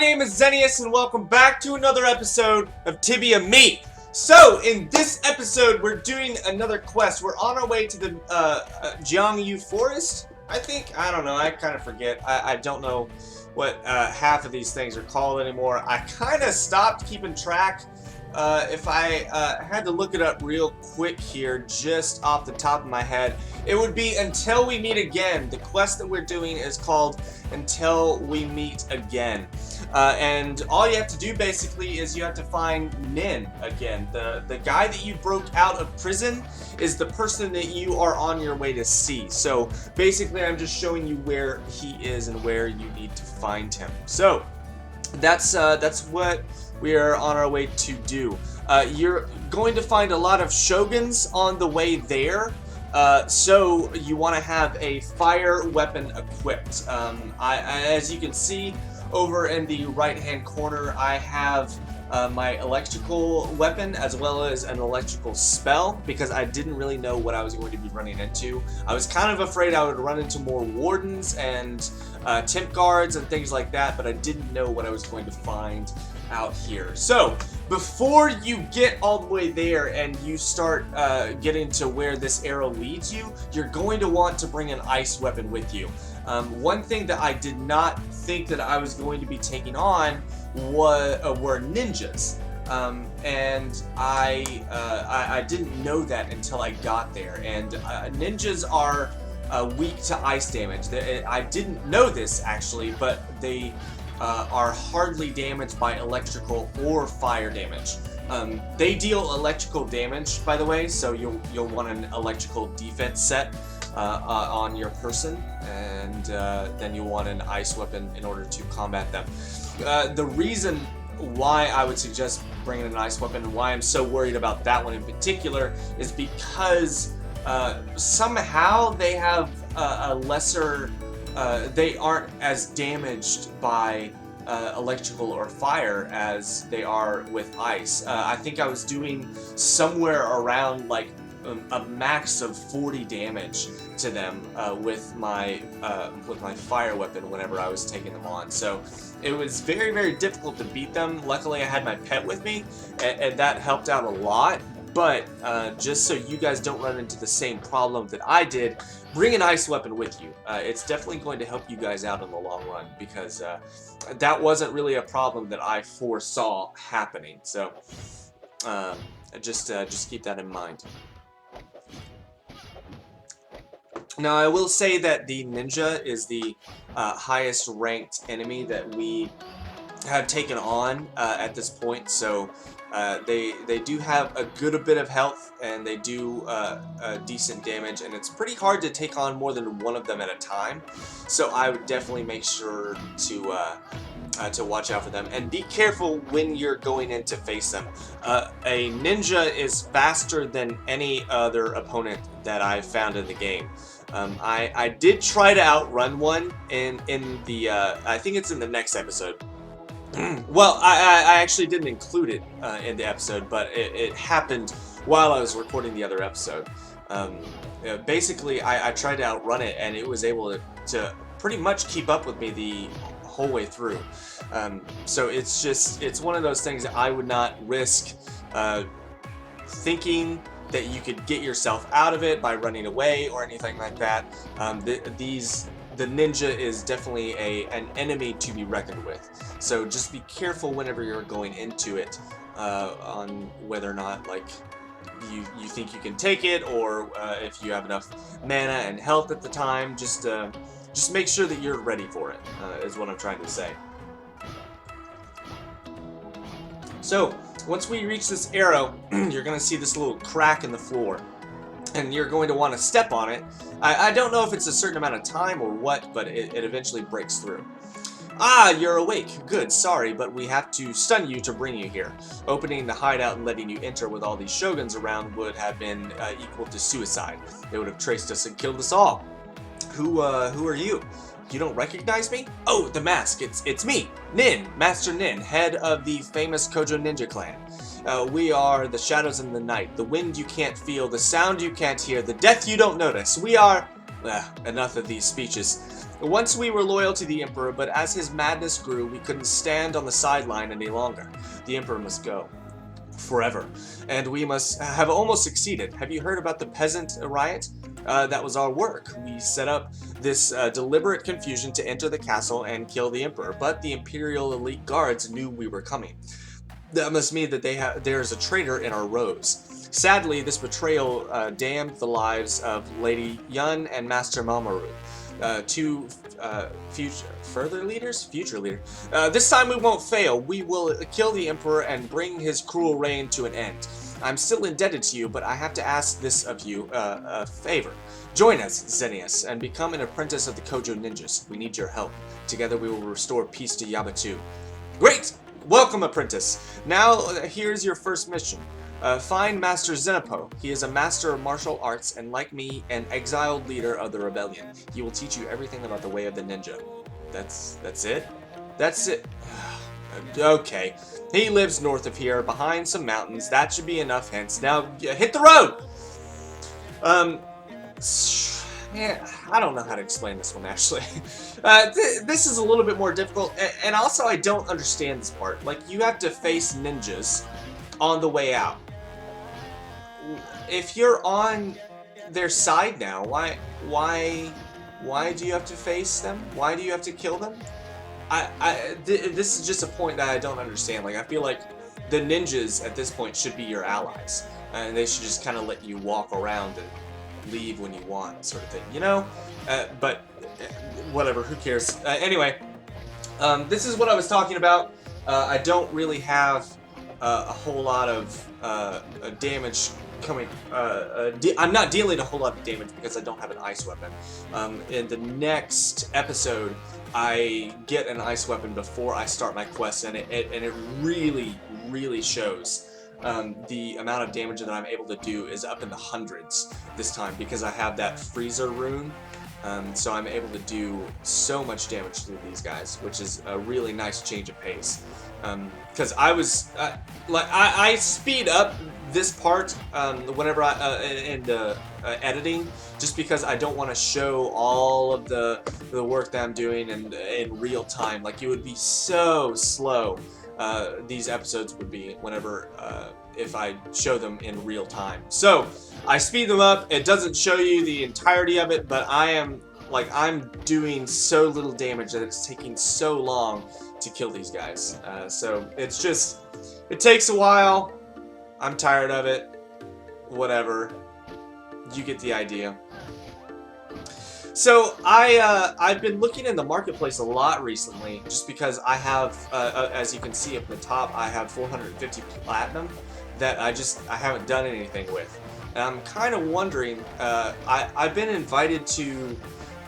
name is Zeneis, and welcome back to another episode of TibiaME. So, in this episode, we're doing another quest. We're on our way to the Jiangyu Forest, I think. I don't know. I kind of forget. I don't know what half of these things are called anymore. I kind of stopped keeping track. If I had to look it up real quick here, just off the top of my head, it would be Until We Meet Again. The quest that we're doing is called Until We Meet Again. And all you have to do basically is you have to find Nin again. The guy that you broke out of prison is the person that you are on your way to see. So basically I'm just showing you where he is and where you need to find him. So that's what we are on our way to do. You're going to find a lot of shoguns on the way there. So you want to have a fire weapon equipped. As you can see over in the right hand corner, I have my electrical weapon as well as an electrical spell, because I didn't really know what I was going to be running into. I was kind of afraid I would run into more wardens and temp guards and things like that, but I didn't know what I was going to find out here. So before you get all the way there and you start getting to where this arrow leads you, you're going to want to bring an ice weapon with you. One thing that I did not think that I was going to be taking on were ninjas, and I didn't know that until I got there. And ninjas are weak to ice damage. I didn't know this actually, but they are hardly damaged by electrical or fire damage. They deal electrical damage, by the way, so you'll want an electrical defense set on your person, and then you'll want an ice weapon in order to combat them. The reason why I would suggest bringing an ice weapon and why I'm so worried about that one in particular is because somehow they have a lesser, they aren't as damaged by electrical or fire as they are with ice. I think I was doing somewhere around like a max of 40 damage to them with my fire weapon whenever I was taking them on. So it was very, very difficult to beat them. Luckily I had my pet with me, and that helped out a lot. But just so you guys don't run into the same problem that I did, bring an ice weapon with you. It's definitely going to help you guys out in the long run, because that wasn't really a problem that I foresaw happening. So just keep that in mind. Now, I will say that the ninja is the highest ranked enemy that we have taken on at this point, so they do have a good bit of health, and they do decent damage, and it's pretty hard to take on more than one of them at a time, so I would definitely make sure to watch out for them, and be careful when you're going in to face them. A ninja is faster than any other opponent that I've found in the game. I did try to outrun one in the, I think it's in the next episode. Well, I actually didn't include it in the episode, but it happened while I was recording the other episode. Basically, I tried to outrun it, and it was able to pretty much keep up with me the whole way through. So it's one of those things that I would not risk thinking that you could get yourself out of it by running away or anything like that. The ninja is definitely an enemy to be reckoned with. So just be careful whenever you're going into it on whether or not like you think you can take it, or if you have enough mana and health at the time. Just make sure that you're ready for it, is what I'm trying to say. So once we reach this arrow, you're going to see this little crack in the floor, and you're going to want to step on it. I don't know if it's a certain amount of time or what, but it eventually breaks through. Ah, you're awake. Good, sorry, but we have to stun you to bring you here. Opening the hideout and letting you enter with all these shoguns around would have been equal to suicide. They would have traced us and killed us all. Who are you? You don't recognize me? Oh, the mask. It's me, Nin, Master Nin, head of the famous Kojo Ninja clan. We are the shadows in the night, the wind you can't feel, the sound you can't hear, the death you don't notice. We are... enough of these speeches. Once we were loyal to the Emperor, but as his madness grew, we couldn't stand on the sideline any longer. The Emperor must go. Forever. And we must have almost succeeded. Have you heard about the peasant riot? That was our work. We set up this deliberate confusion to enter the castle and kill the Emperor, but the Imperial elite guards knew we were coming. That must mean that there's a traitor in our rows. Sadly, this betrayal damned the lives of Lady Yun and Master Mamoru, two future leaders. This time we won't fail. We will kill the Emperor and bring his cruel reign to an end. I'm still indebted to you, but I have to ask this of you, a favor. Join us, Zeneis, and become an apprentice of the Kojo ninjas. We need your help. Together we will restore peace to Yamato. Great! Welcome, Apprentice. Now, here's your first mission. Find Master Zenepo. He is a master of martial arts and, like me, an exiled leader of the rebellion. He will teach you everything about the way of the ninja. That's it? That's it. Okay. He lives north of here, behind some mountains. That should be enough hints. Now, hit the road! Man, I don't know how to explain this one, actually. This is a little bit more difficult, and also I don't understand this part. Like, you have to face ninjas on the way out. If you're on their side now, why do you have to face them? Why do you have to kill them? This is just a point that I don't understand. Like, I feel like the ninjas at this point should be your allies, and they should just kind of let you walk around and leave when you want, sort of thing, you know? But whatever, who cares? Anyway, this is what I was talking about. I don't really have a whole lot of damage coming. I'm not dealing a whole lot of damage because I don't have an ice weapon. In the next episode, I get an ice weapon before I start my quest, and it really shows. The amount of damage that I'm able to do is up in the hundreds this time because I have that freezer rune. So I'm able to do so much damage to these guys, which is a really nice change of pace. Because I speed up this part whenever in the editing, just because I don't want to show all of the work that I'm doing in real time. Like, it would be so slow. These episodes would be whenever if I show them in real time. So I speed them up. It doesn't show you the entirety of it, but I'm doing so little damage that it's taking so long to kill these guys. So it's just, it takes a while. I'm tired of it. Whatever. You get the idea. So I've been looking in the marketplace a lot recently, just because I have, as you can see up the top, I have 450 platinum that I haven't done anything with. And I'm kind of wondering, I've been invited to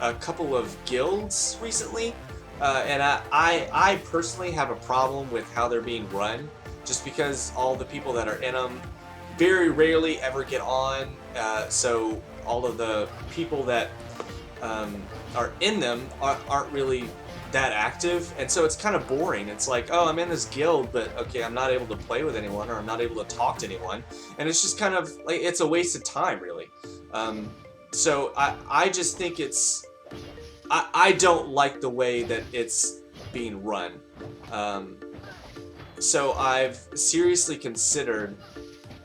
a couple of guilds recently, and I personally have a problem with how they're being run, just because all the people that are in them very rarely ever get on, so all of the people that are in them aren't really that active, and so it's kind of boring. It's like, oh, I'm in this guild, but okay, I'm not able to play with anyone, or I'm not able to talk to anyone, and it's just kind of like, it's a waste of time, really. So I just think it's, I don't like the way that it's being run. So I've seriously considered,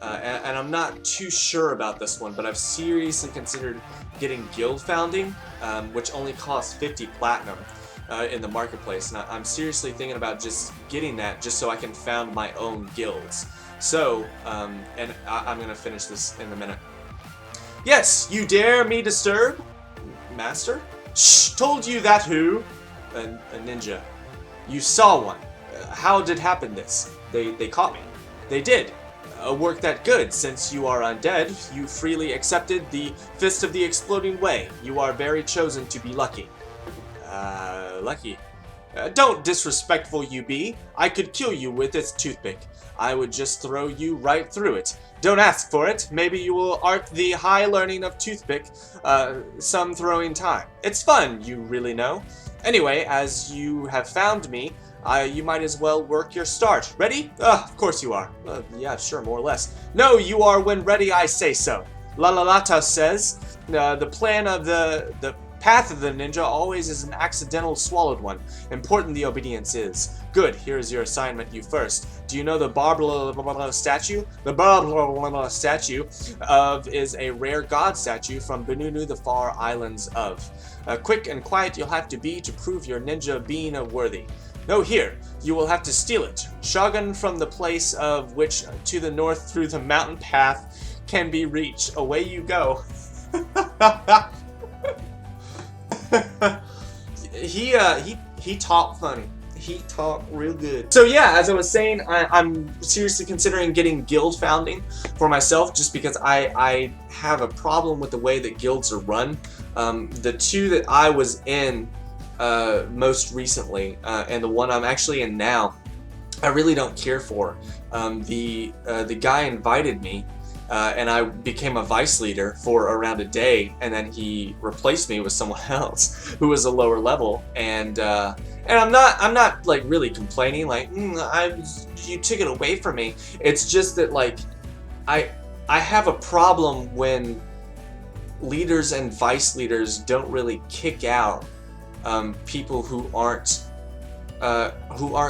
and I'm not too sure about this one, but I've seriously considered getting guild founding, which only costs 50 platinum in the marketplace. And I'm seriously thinking about just getting that, just so I can found my own guilds. So, and I'm gonna finish this in a minute. Yes, you dare me disturb, master? Shh, told you that who? A ninja. You saw one. How did happen this? They caught me. They did. Work that good, since you are undead. You freely accepted the Fist of the Exploding Way. You are very chosen to be lucky. Lucky. Don't disrespectful you be. I could kill you with this toothpick. I would just throw you right through it. Don't ask for it. Maybe you will art the high learning of toothpick some throwing time. It's fun, you really know. Anyway, as you have found me, you might as well work your start. Ready? Of course you are. Yeah, sure, more or less. No, you are when ready I say so. La La Lata says, the plan of the path of the ninja always is an accidental swallowed one. Important the obedience is. Good, here is your assignment, you first. Do you know the Barbara statue? The Barbara statue is a rare god statue from Benunu, the far islands of. Quick and quiet you'll have to be to prove your ninja being worthy. No, here, you will have to steal it. Shogun from the place of which to the north through the mountain path can be reached. Away you go. He talked funny. He talked real good. So yeah, as I was saying, I'm seriously considering getting guild founding for myself, just because I have a problem with the way that guilds are run. The two that I was in most recently, and the one I'm actually in now, I really don't care for. The guy invited me, and I became a vice leader for around a day, and then he replaced me with someone else who was a lower level, and I'm not like really complaining like you took it away from me. It's just that like I have a problem when leaders and vice leaders don't really kick out people who aren't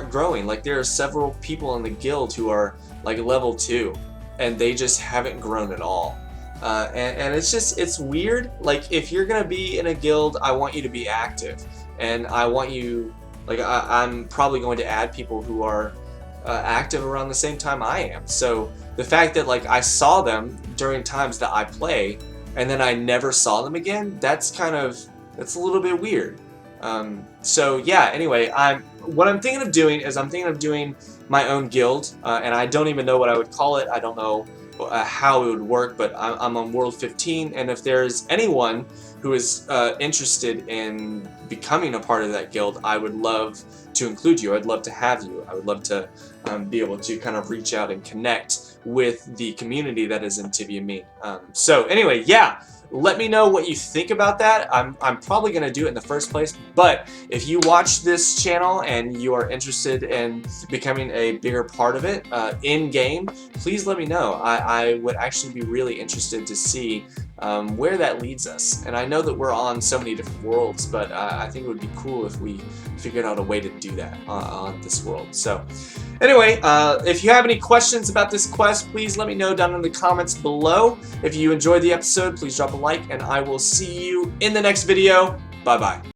growing. Like there are several people in the guild who are like level 2 and they just haven't grown at all, and it's weird. Like if you're gonna be in a guild, I want you to be active, and I want you, like I'm probably going to add people who are active around the same time I am. So the fact that like I saw them during times that I play and then I never saw them again, that's a little bit weird. So yeah, anyway, what I'm thinking of doing is I'm thinking of doing my own guild, and I don't even know what I would call it. I don't know how it would work, but I'm on World 15, and if there's anyone who is interested in becoming a part of that guild, I would love to include you. I'd love to have you. I would love to be able to kind of reach out and connect with the community that is in TibiaME. So anyway, yeah. Let me know what you think about that. I'm probably going to do it in the first place, but if you watch this channel and you are interested in becoming a bigger part of it in-game, please let me know. I would actually be really interested to see where that leads us. And I know that we're on so many different worlds, but I think it would be cool if we figured out a way to do that on this world. So anyway, if you have any questions about this quest, please let me know down in the comments below. If you enjoyed the episode, please drop a like, and I will see you in the next video. Bye-bye.